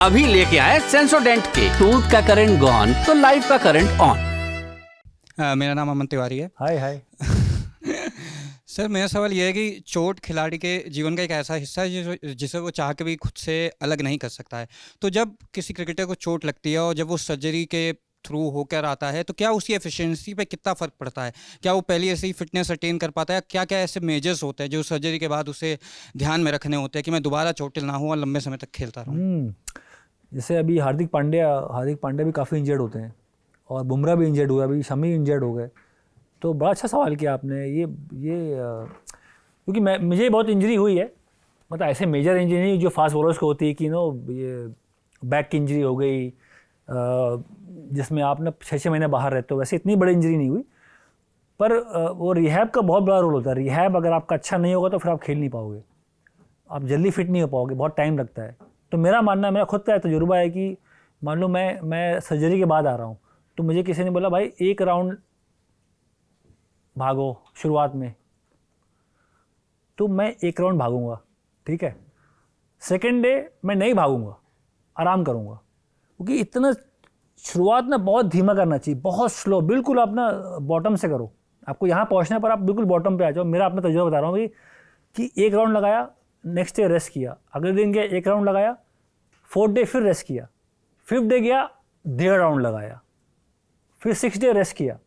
अभी लेके आए सेंसोडेंट के टूथ का करंट गॉन तो लाइफ का करंट ऑन। मेरा नाम अमन तिवारी है। हाय हाय। सर मेरा सवाल यह है कि चोट खिलाड़ी के जीवन का एक ऐसा हिस्सा है जिसे वो चाह के भी खुद से अलग नहीं कर सकता है। तो जब किसी क्रिकेटर को चोट लगती है और जब वो सर्जरी के थ्रू होकर आता है तो क्या उसकी एफिशिएंसी पे कितना फ़र्क पड़ता है? क्या वो पहले ऐसे ही फिटनेस अटेन कर पाता है? क्या क्या ऐसे मेजर्स होते हैं जो सर्जरी के बाद उसे ध्यान में रखने होते हैं कि मैं दोबारा चोटिल ना हूँ और लंबे समय तक खेलता रहूँ? जैसे अभी हार्दिक पांड्या भी काफ़ी इंजर्ड होते हैं और बुमराह भी इंजर्ड हुआ, अभी शमी इंजर्ड हो गए। तो बड़ा अच्छा सवाल किया आपने ये क्योंकि मुझे बहुत इंजरी हुई है, मतलब ऐसे मेजर इंजरी नहीं जो फास्ट बॉलर्स को होती है कि ये बैक की इंजरी हो गई जिसमें आप ना 6-6 महीने बाहर रहते हो, वैसे इतनी बड़ी इंजरी नहीं हुई। पर वो रिहैब का बहुत बड़ा रोल होता है। रिहैब अगर आपका अच्छा नहीं होगा तो फिर आप खेल नहीं पाओगे, आप जल्दी फिट नहीं हो पाओगे, बहुत टाइम लगता है। तो मेरा मानना, मेरा खुद का तजुर्बा है कि मान लो मैं सर्जरी के बाद आ रहा हूँ तो मुझे किसी ने बोला भाई 1 राउंड भागो शुरुआत में, तो मैं 1 राउंड भागूंगा, ठीक है। सेकेंड डे मैं नहीं भागूंगा, आराम करूंगा, क्योंकि इतना शुरुआत ना बहुत धीमा करना चाहिए, बहुत स्लो, बिल्कुल आप ना बॉटम से करो। आपको यहाँ पहुँचने पर आप बिल्कुल बॉटम पे आ जाओ। मेरा अपना तजुर्बा बता रहा हूँ कि 1 राउंड लगाया, नेक्स्ट डे रेस्ट किया, अगले दिन गया 1 राउंड लगाया, 4th डे फिर रेस्ट किया, 5th डे गया 1.5 राउंड लगाया, फिर 6th डे रेस्ट किया,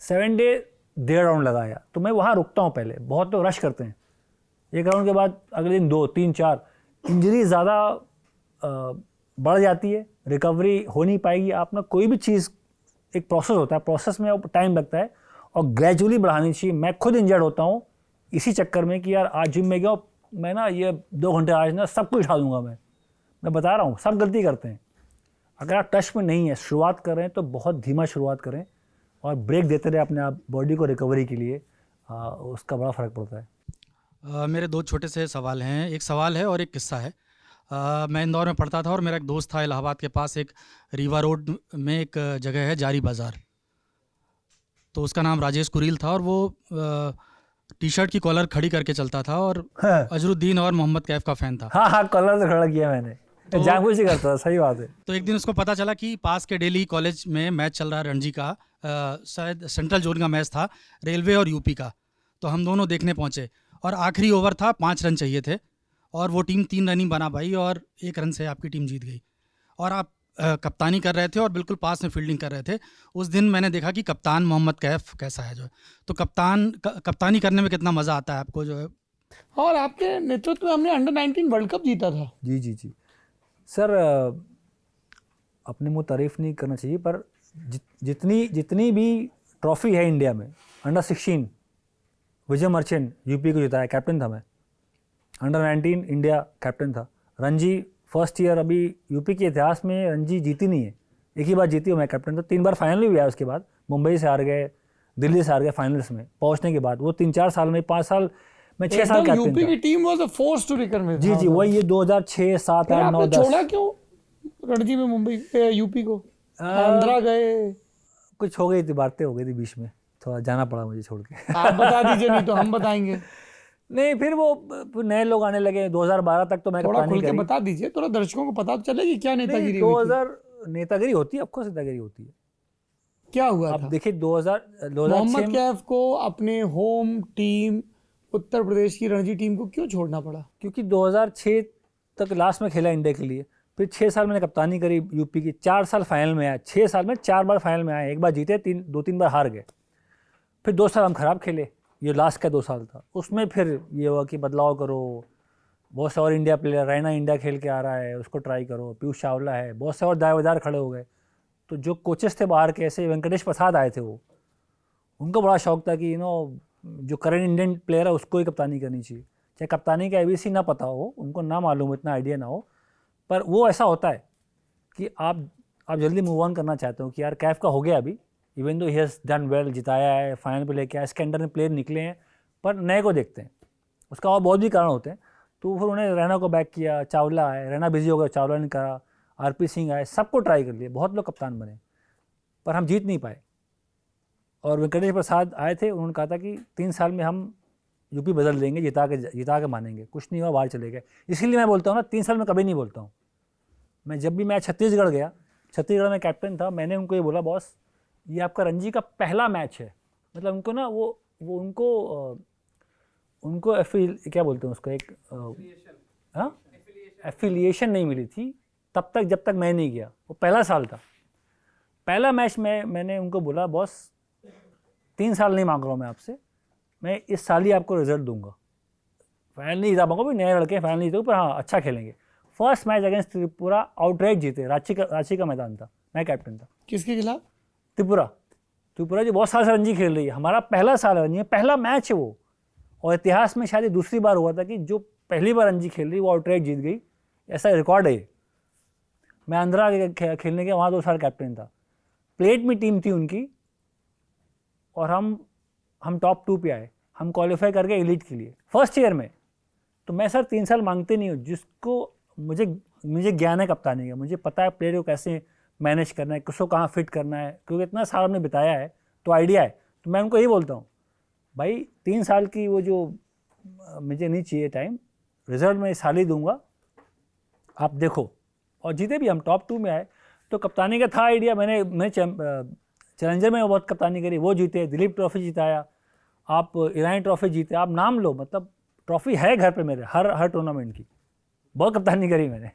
7th डे 1.5 राउंड लगाया। तो मैं वहाँ रुकता हूँ पहले, बहुत लोग रश करते हैं 1 राउंड के बाद अगले दिन 2, 3, 4, इंजरी ज़्यादा बढ़ जाती है, रिकवरी हो नहीं पाएगी। आप ना कोई भी चीज़ एक प्रोसेस होता है, प्रोसेस में टाइम लगता है और ग्रेजुअली बढ़ानी चाहिए। मैं खुद इंजर्ड होता हूँ इसी चक्कर में कि यार आज जिम में गया, मैं ना ये 2 घंटे आज ना सब कुछ उठा दूंगा। मैं बता रहा हूँ, सब गलती करते हैं। अगर आप टच में नहीं है, शुरुआत कर रहे हैं तो बहुत धीमा शुरुआत करें और ब्रेक देते रहे अपने आप बॉडी को रिकवरी के लिए, उसका बड़ा फ़र्क पड़ता है। मेरे 2 छोटे से सवाल हैं। एक सवाल है और एक किस्सा है। मैं इंदौर में पढ़ता था और मेरा एक दोस्त था इलाहाबाद के पास एक रीवा रोड में एक जगह है जारी बाज़ार, तो उसका नाम राजेश कुरील था और वो टी शर्ट की कॉलर खड़ी करके चलता था और अजरुद्दीन और मोहम्मद कैफ का फ़ैन था। हाँ, कॉलर तो खड़ा किया मैंने, तो जानबूझ से करता था, सही बात है। तो एक दिन उसको पता चला कि पास के डेली कॉलेज में मैच चल रहा है रणजी का, शायद सेंट्रल जोन का मैच था, रेलवे और यूपी का। तो हम दोनों देखने पहुंचे और आखिरी ओवर था, 5 रन चाहिए थे और वो टीम 3 रन ही बना पाई और 1 रन से आपकी टीम जीत गई। और आप कप्तानी कर रहे थे और बिल्कुल पास में फील्डिंग कर रहे थे। उस दिन मैंने देखा कि कप्तान मोहम्मद कैफ कैसा है जो है। तो कप्तानी करने में कितना मज़ा आता है आपको जो है। और आपके नेतृत्व में हमने अंडर-19 वर्ल्ड कप जीता था। जी सर, अपने मुँह तारीफ नहीं करना चाहिए, पर जितनी भी ट्रॉफी है इंडिया में, अंडर-16 विजय मर्चेंट यूपी को जिताया, कैप्टन था मैं। अंडर-19 इंडिया कैप्टन था। रणजी फर्स्ट ईयर अभी यूपी के इतिहास में रणजी जीती नहीं है, एक ही बार जीती हूँ मैं, कैप्टन था। 3 बार फाइनल भी आया, उसके बाद मुंबई से हार गए, दिल्ली से हार गए फाइनल्स में पहुँचने के बाद। वो 3-4 साल में, 5 साल में, 6 साल कैप्टन था। यूपी की team was a force to reckon में। जी वही, ये 2006, 7, 8, 9, 10 छोड़ा क्यों रणजी में मुंबई यूपी को? आंध्रा गए, कुछ हो गई थी, बातें हो गई थी बीच में, थोड़ा जाना पड़ा मुझे छोड़ के। आप बता दीजिए, नहीं तो हम बताएंगे। नहीं, फिर वो नए लोग आने लगे। 2012 तक तो मैं थोड़ा खुल के बता दीजिए, थोड़ा दर्शकों को पता तो चले कि क्या नेतागिरी हुई थी। 2000 नेतागिरी होती है, आपको नेतागिरी होती है। क्या हुआ आप था? देखिए 2006 मोहम्मद कैफ को अपने होम टीम उत्तर प्रदेश की रणजी टीम को क्यों छोड़ना पड़ा? क्योंकि 2006 तक लास्ट में खेला इंडिया के लिए, फिर 6 साल मैंने कप्तानी करी यूपी की, 4 साल फाइनल में आया, 6 साल में 4 बार फाइनल में आए, 1 बार जीते, 2-3 बार हार गए। फिर 2 साल हम खराब खेले, ये लास्ट का 2 साल था। उसमें फिर ये हुआ कि बदलाव करो, बहुत से और इंडिया प्लेयर, रैना इंडिया खेल के आ रहा है, उसको ट्राई करो, पीयूष चावला है, बहुत से और दावेदार खड़े हो गए। तो जो कोचेस थे बाहर के, ऐसे वेंकटेश प्रसाद आए थे, वो उनको बड़ा शौक था कि जो करंट इंडियन प्लेयर है उसको ही कप्तानी करनी चाहिए, चाहे कप्तानी का ABC ना पता हो, उनको ना मालूम, इतना आइडिया ना हो। पर वो ऐसा होता है कि आप जल्दी मूव ऑन करना चाहते हो कि यार कैफ का हो गया अभी, even though he has done well, जिताया है, फाइनल पे लेके आया, इसके अंडर में प्लेयर निकले हैं, पर नए को देखते हैं। उसका और बहुत भी कारण होते हैं। तो फिर उन्हें रैना को बैक किया, चावला आए, रैना बिजी हो गया, चावला ने करा, RP सिंह आए, सबको ट्राई कर लिया, बहुत लोग कप्तान बने, पर हम जीत नहीं पाए। और वेंकटेश प्रसाद आए थे, उन्होंने कहा था कि 3 साल में हम यूपी बदल देंगे, जिता के मानेंगे। कुछ नहीं हुआ, बाहर चले गए। इसीलिए मैं बोलता हूँ ना, 3 साल में कभी नहीं बोलता हूँ। मैं जब भी मैं छत्तीसगढ़ गया, छत्तीसगढ़ में कैप्टन था, मैंने उनको ये बोला, बॉस ये आपका रणजी का पहला मैच है। मतलब उनको ना वो उनको क्या बोलते हैं उसको, एक एफिलिएशन नहीं मिली थी तब तक जब तक मैं नहीं गया। वो पहला साल था, पहला मैच में मैंने उनको बोला, बॉस 3 साल नहीं मांग रहा हूँ मैं आपसे, मैं इस साल ही आपको रिजल्ट दूंगा। फाइनल नहीं जीता पाऊंगा, भी नए लड़के फाइनल नहीं जीते, पर हाँ अच्छा खेलेंगे। First match against Tripura outright जीते, रांची का मैदान था, मैं कैप्टन था। किसके खिलाफ? त्रिपुरा जो बहुत साल से रणजी खेल रही है, हमारा पहला साल है रणजी, पहला मैच है वो। और इतिहास में शायद दूसरी बार हुआ था कि जो पहली बार रणजी खेल रही वो आउटराइट जीत गई, ऐसा रिकॉर्ड है। मैं आंध्रा खेलने के वहाँ 2 साल कैप्टन था। प्लेट में टीम थी उनकी और हम टॉप 2 पे आए, हम क्वालिफाई करके एलीट के लिए फर्स्ट ईयर में। तो मैं सर 3 साल मांगते नहीं हूँ, जिसको मुझे ज्ञान है कप्तानी का, मुझे पता है प्लेयर को कैसे मैनेज करना है, किसको कहाँ फिट करना है, क्योंकि इतना साल हमने बिताया है तो आइडिया है। तो मैं उनको यही बोलता हूँ, भाई 3 साल की वो जो मुझे नहीं चाहिए टाइम, रिजल्ट मैं इस साल ही दूंगा, आप देखो। और जीते भी, हम टॉप 2 में आए। तो कप्तानी का था आइडिया, मैंने चैलेंजर में बहुत कप्तानी करी, वो जीते, दिलीप ट्रॉफी जिताया, आप ईरानी ट्रॉफी जीते, आप नाम लो, मतलब ट्रॉफी है घर पे मेरे, हर टूर्नामेंट की, बहुत कप्तानी करी मैंने।